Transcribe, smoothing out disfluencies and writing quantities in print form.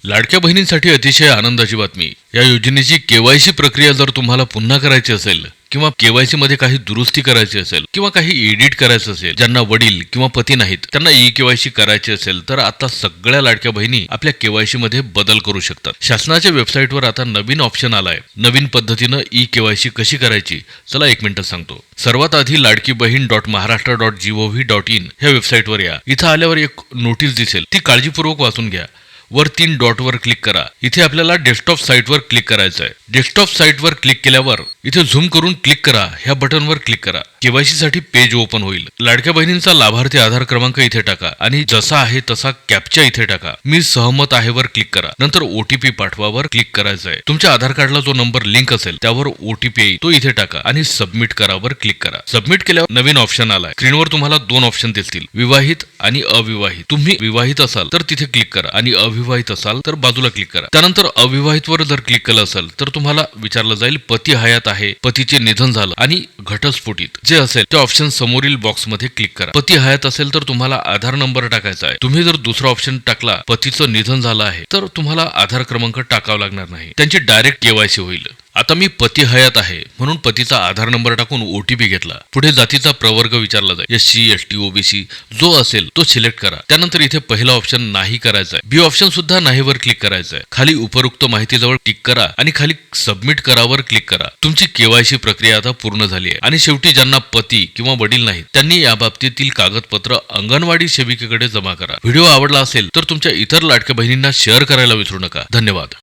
लाडक्या बहिणींसाठी अतिशय आनंदाची बातमी. या योजनेची केवायसी प्रक्रिया जर तुम्हाला पुन्हा करायची असेल किंवा केवायसी मध्ये काही दुरुस्ती करायची असेल किंवा काही एडिट करायचं असेल, ज्यांना वडील किंवा पती नाहीत त्यांना ई केवायसी करायची असेल तर आता सगळ्या लाडक्या बहिणी आपल्या केवायसी मध्ये बदल करू शकतात. शासनाच्या वेबसाईटवर आता नवीन ऑप्शन आलाय. नवीन पद्धतीनं ई केवायसी कशी करायची, चला एक मिनिट सांगतो. सर्वात आधी ladkibahin.maharashtra.gov.in ह्या वेबसाईटवर या. इथं आल्यावर एक नोटीस दिसेल, ती काळजीपूर्वक वाचून घ्या. वर 3 डॉटवर क्लिक करा. इथे आपल्याला डेस्कटॉप साईटवर क्लिक करायचं आहे. डेस्कटॉप साईटवर क्लिक केल्यावर इथे झूम करून क्लिक करा ह्या बटनवर क्लिक करा. केवायसी साठी पेज ओपन होईल. लाडक्या बहिणींचा लाभार्थी आधार क्रमांक इथे टाका आणि जसा आहे तसा कॅप्चा इथे टाका. मी सहमत आहे वर क्लिक करा. नंतर ओटीपी पाठवावर क्लिक करायचं आहे. तुमच्या आधार कार्डला जो नंबर लिंक असेल त्यावर ओटीपी येईल, तो इथे टाका आणि सबमिट करावर क्लिक करा. सबमिट केल्यावर नवीन ऑप्शन आलाय. स्क्रीनवर तुम्हाला 2 ऑप्शन दिसतील, विवाहित आणि अविवाहित. तुम्ही विवाहित असाल तर तिथे क्लिक करा आणि अविवाहित असाल तर बाजूला क्लिक करा. त्यानंतर अविवाहित वर जर क्लिक केलं असेल तर तुम्हाला विचारलं जाईल पती हयात आहे, पतीचे निधन झालं आणि घटस्फोटित जे असेल ते ऑप्शन समोरील बॉक्समध्ये क्लिक करा. पती हयात असेल तर तुम्हाला आधार नंबर टाकायचा आहे. तुम्ही जर दुसरा ऑप्शन टाकला पतीचं निधन झालं आहे तर तुम्हाला आधार क्रमांक टाकावा लागणार नाही, त्यांची डायरेक्ट केवायसी होईल. आता मी पती हयात आहे म्हणून पतीचा आधार नंबर टाकून ओटीपी घेतला. पुढे जातीचा प्रवर्ग विचारला जाईल. SC ST OBC जो असेल तो सिलेक्ट करा. त्यानंतर इथे पहिला ऑप्शन नाही करायचा आहे. बी ऑप्शन सुद्धा नाही वर क्लिक करायचं आहे. खाली उपरोक्त माहितीजवळ टिक करा आणि खाली सबमिट करावर क्लिक करा. तुमची केवायसी प्रक्रिया आता पूर्ण झाली आहे. आणि शेवटी ज्यांना पती किंवा वडील नाहीत त्यांनी याबाबतीतील कागदपत्र अंगणवाडी सेविकेकडे जमा करा. व्हिडिओ आवडला असेल तर तुमच्या इतर लाडक्या बहिणींना शेअर करायला विसरू नका. धन्यवाद.